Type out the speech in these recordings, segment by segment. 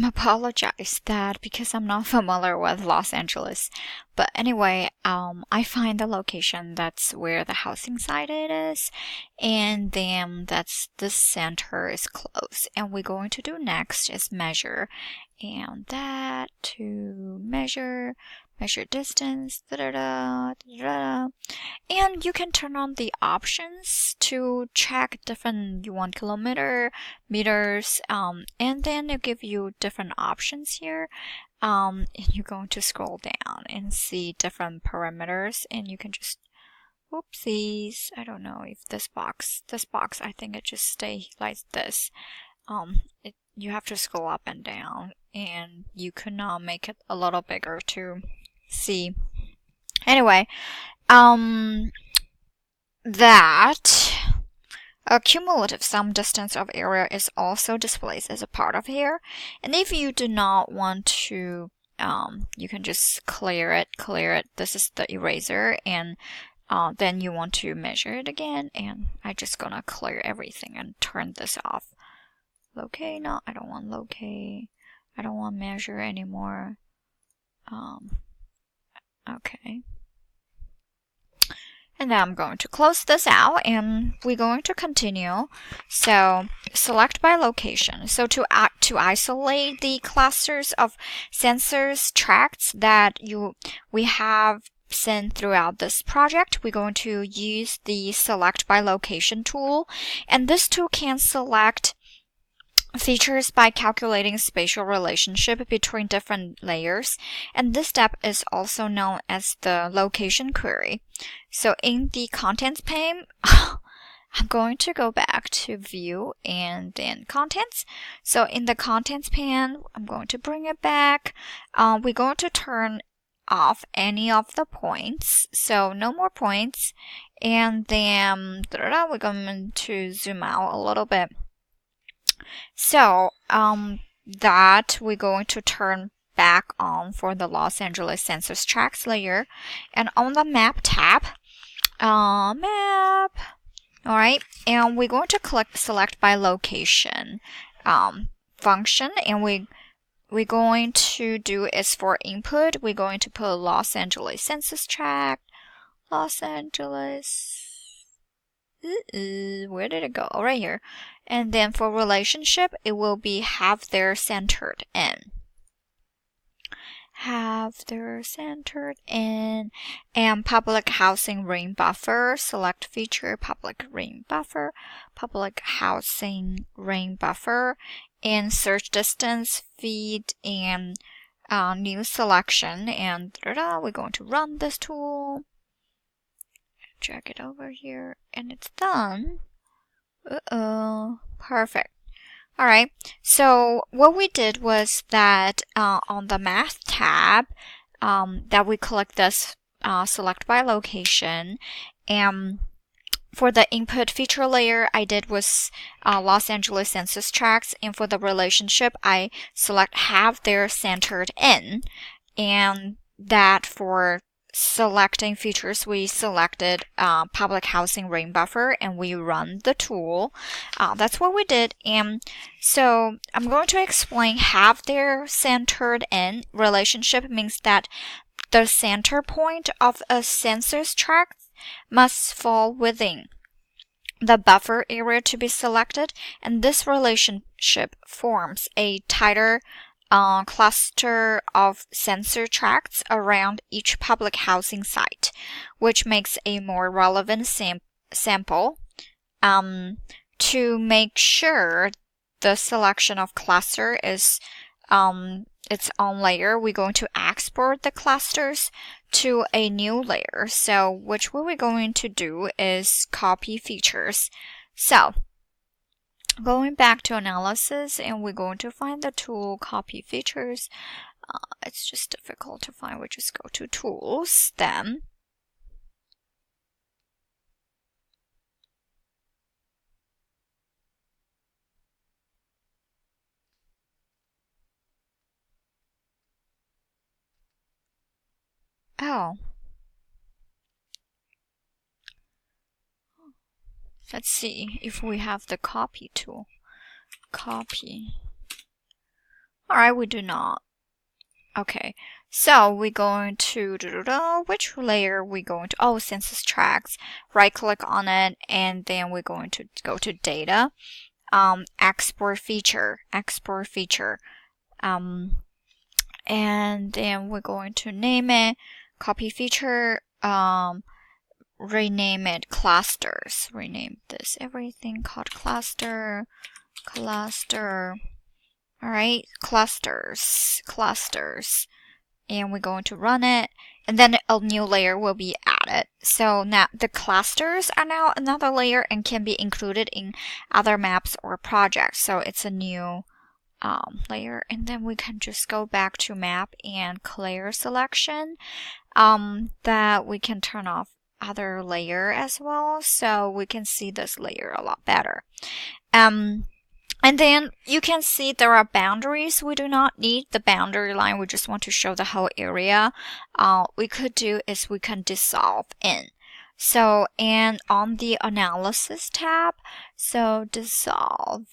apologize that because I'm not familiar with Los Angeles. But anyway, I find the location that's where the housing site it is, and then that's the center is close. And we're going to do next is measure, and that to measure distance, and you can turn on the options to check different, you want kilometer, meters, and then it give you different options here. And you're going to scroll down and see different parameters, and you can just, whoopsies, I don't know if this box, I think it just stay like this. You have to scroll up and down, and you could not make it a little bigger to see. Anyway, that a cumulative sum distance of area is also displayed as a part of here. And if you do not want to, you can just clear it. This is the eraser, and then you want to measure it again. And I'm just gonna clear everything and turn this off. Locate, no, I don't want locate. I don't want measure anymore. Okay. And now I'm going to close this out, and we're going to continue. So select by location. So to isolate the clusters of sensors tracks that we have seen throughout this project, we're going to use the select by location tool. And this tool can select features by calculating spatial relationship between different layers, and this step is also known as the location query. So in the contents pane, I'm going to go back to view and then contents. So in the contents pane, I'm going to bring it back. We're going to turn off any of the points, so no more points, and then we're going to zoom out a little bit. So that we're going to turn back on for the Los Angeles census tracts layer, and on the map tab, map, all right, and we're going to click select by location function, and we're going to do is for input, we're going to put Los Angeles census tract, Los Angeles. Where did it go? Oh, right here. And then for relationship, it will be have their centered in. Have their centered in. And public housing rain buffer. Select feature public rain buffer. Public housing rain buffer. And search distance, feed, and new selection. And we're going to run this tool. Drag it over here, and it's done. Perfect. All right, so what we did was that on the math tab, that we click this select by location, and for the input feature layer, I did was Los Angeles census tracts, and for the relationship, I select have their centered in, and that for selecting features, we selected public housing rain buffer, and we run the tool. That's what we did. And so I'm going to explain have their centered in relationship means that the center point of a census tract must fall within the buffer area to be selected, and this relationship forms a tighter cluster of sensor tracts around each public housing site, which makes a more relevant sample. To make sure the selection of cluster is its own layer, we're going to export the clusters to a new layer. So what we're going to do is copy features. So going back to analysis, and we're going to find the tool copy features. It's just difficult to find. We just go to tools, then let's see if we have the copy tool. Copy. Alright, we do not. Okay, so we're going to, which layer we going to, oh, census tracts. Right click on it, and then we're going to go to data, export feature, and then we're going to name it, copy feature, rename it clusters, rename this everything called cluster. Alright, clusters, and we're going to run it, and then a new layer will be added. So now the clusters are now another layer and can be included in other maps or projects. So it's a new layer, and then we can just go back to map and clear selection, that we can turn off other layer as well, so we can see this layer a lot better. And then you can see there are boundaries. We do not need the boundary line. We just want to show the whole area. We could do is we can dissolve in. So, and on the analysis tab, so dissolve,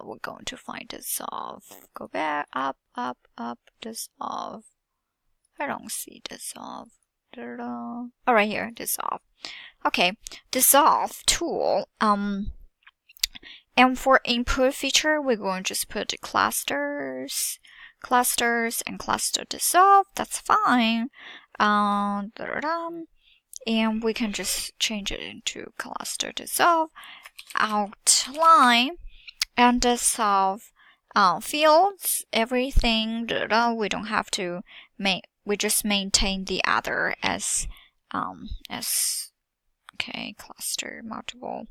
we're going to find dissolve. Go back, up, dissolve. I don't see dissolve. Oh, right here, dissolve. Okay, dissolve tool. And for input feature, we're going to just put clusters, and cluster dissolve. That's fine. And we can just change it into cluster dissolve, outline, and dissolve fields, everything. We don't have to we just maintain the other as okay, cluster multiple.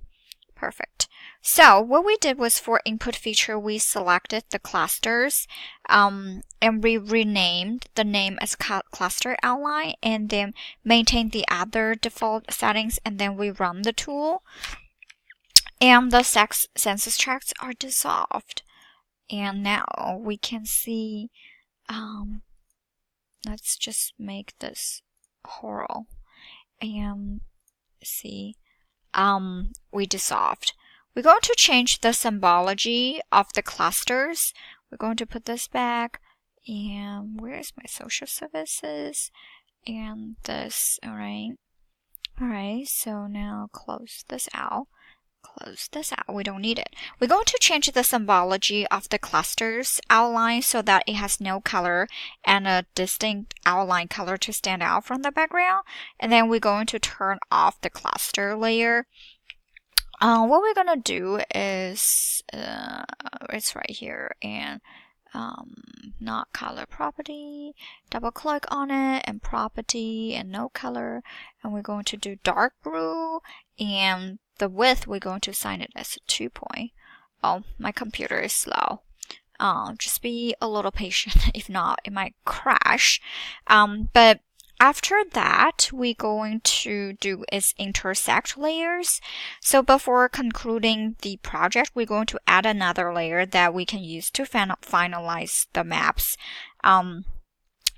Perfect. So what we did was for input feature, we selected the clusters, and we renamed the name as cluster outline, and then maintained the other default settings, and then we run the tool, and the census tracts are dissolved. And now we can see, let's just make this whole and see. We dissolved. We're going to change the symbology of the clusters. We're going to put this back. And where is my social services? And this, alright. Alright, so now close this out. We don't need it. We're going to change the symbology of the clusters outline so that it has no color and a distinct outline color to stand out from the background. And then we're going to turn off the cluster layer. What we're gonna do is it's right here, and not color property, double click on it, and property, and no color, and we're going to do dark blue, and the width we're going to assign it as 2 point. Oh, my computer is slow. Just be a little patient. If not, it might crash. But after that, we're going to do is intersect layers. So before concluding the project, we're going to add another layer that we can use to finalize the maps.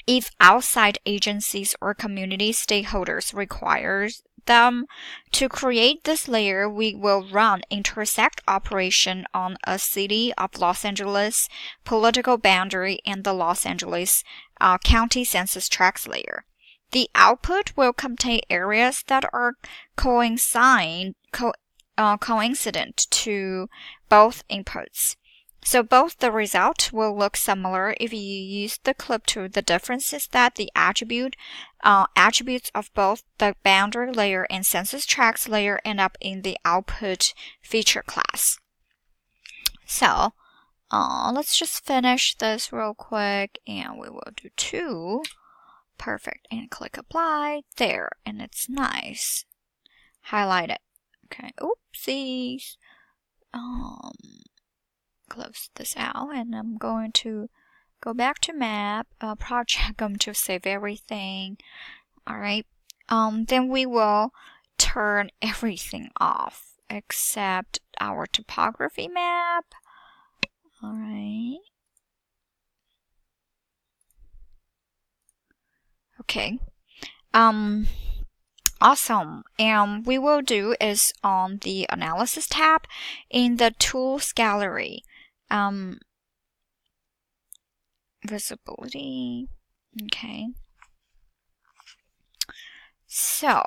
If outside agencies or community stakeholders require them to create this layer, we will run intersect operation on a city of Los Angeles political boundary and the Los Angeles County census tracts layer. The output will contain areas that are coincident to both inputs. So both the result will look similar if you use the clip tool. The difference is that the attributes of both the boundary layer and census tracts layer end up in the output feature class. So let's just finish this real quick, and we will do 2. Perfect, and click apply there, and it's nice. Highlight it. Okay, oopsies. Close this out, and I'm going to go back to map project. I'm going to save everything. All right. Then we will turn everything off except our topography map. All right. Okay. Awesome. And we will do is on the analysis tab in the tools gallery. visibility. Okay. So,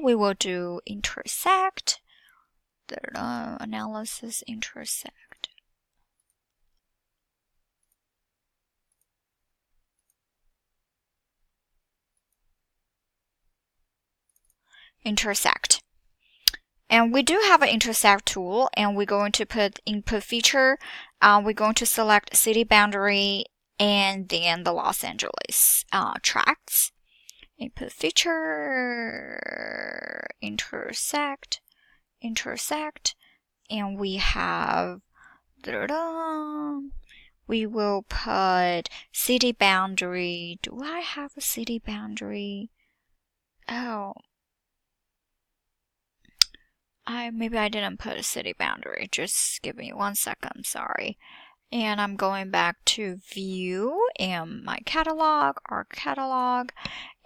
we will do intersect. Analysis intersect. Intersect. And we do have an intersect tool, and we're going to put input feature. We're going to select city boundary and then the Los Angeles tracts. Input feature, intersect, and we have, we will put city boundary. Do I have a city boundary? Oh. Maybe I didn't put a city boundary. Just give me 1 second, sorry. And I'm going back to view and my catalog, our catalog,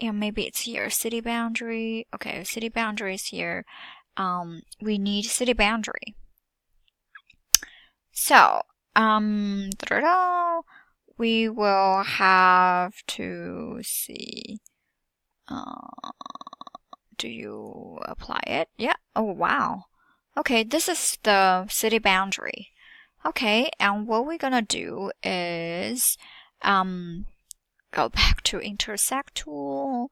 and maybe it's here, city boundary. Okay, city boundary is here. We need city boundary. So, we will have to see. Do you apply it? Yeah. Oh, wow. Okay, this is the city boundary. Okay, and what we're gonna do is go back to intersect tool,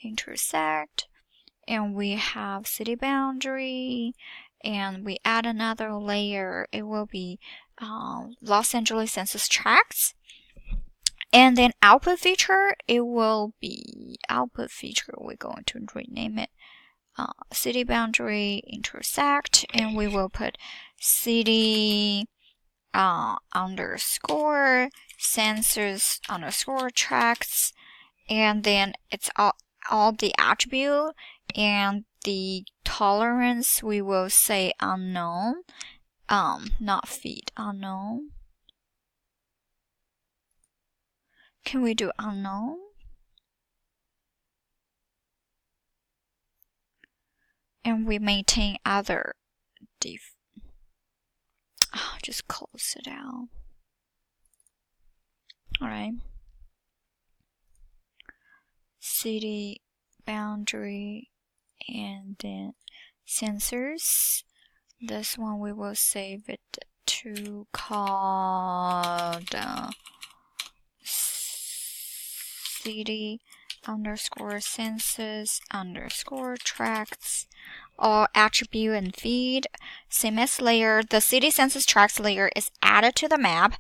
intersect, and we have city boundary, and we add another layer. It will be Los Angeles census tracts. And then output feature, it will be output feature. We're going to rename it city boundary intersect, and we will put city underscore census underscore tracts, and then it's all the attribute, and the tolerance we will say unknown, not feet, unknown. Can we do unknown? And we maintain other just close it out. Alright. City boundary and then sensors. This one we will save it to called city underscore census underscore tracts, or attribute and feed. CMS layer, the city census tracts layer is added to the map.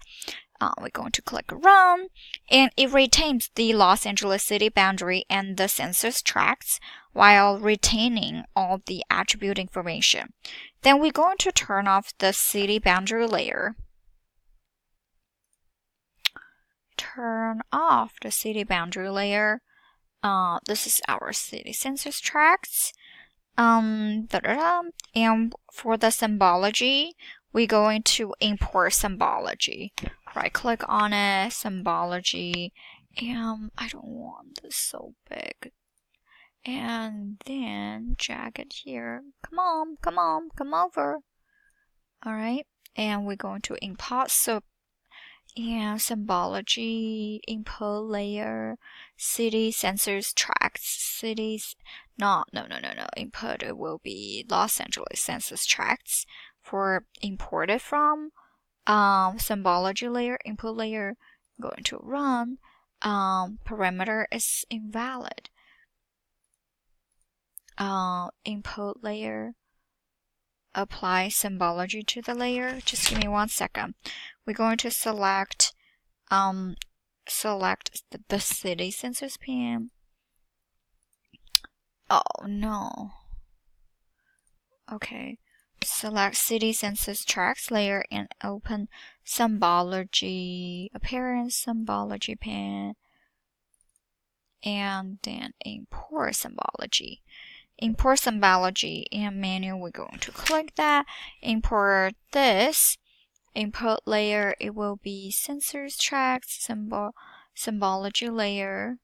We're going to click run, and it retains the Los Angeles city boundary and the census tracts while retaining all the attribute information. Then we're going to turn off the city boundary layer. Turn off the city boundary layer. This is our city census tracts. And for the symbology, we're going to import symbology. Right click on it, symbology, and I don't want this so big. And then drag it here. Come on, come over. Alright, and we're going to import symbology, input layer, city census tracts, cities. No. Input, it will be Los Angeles census tracts for imported from. Symbology layer, input layer, going to run. Parameter is invalid. Input layer, apply symbology to the layer. Just give me 1 second. We're going to select the city census PM. Oh no. Okay. Select city census tracts layer and open symbology appearance, symbology pane, and then import symbology. Import symbology in menu, we're going to click that, import this. Input layer, it will be census tracts, symbology layer,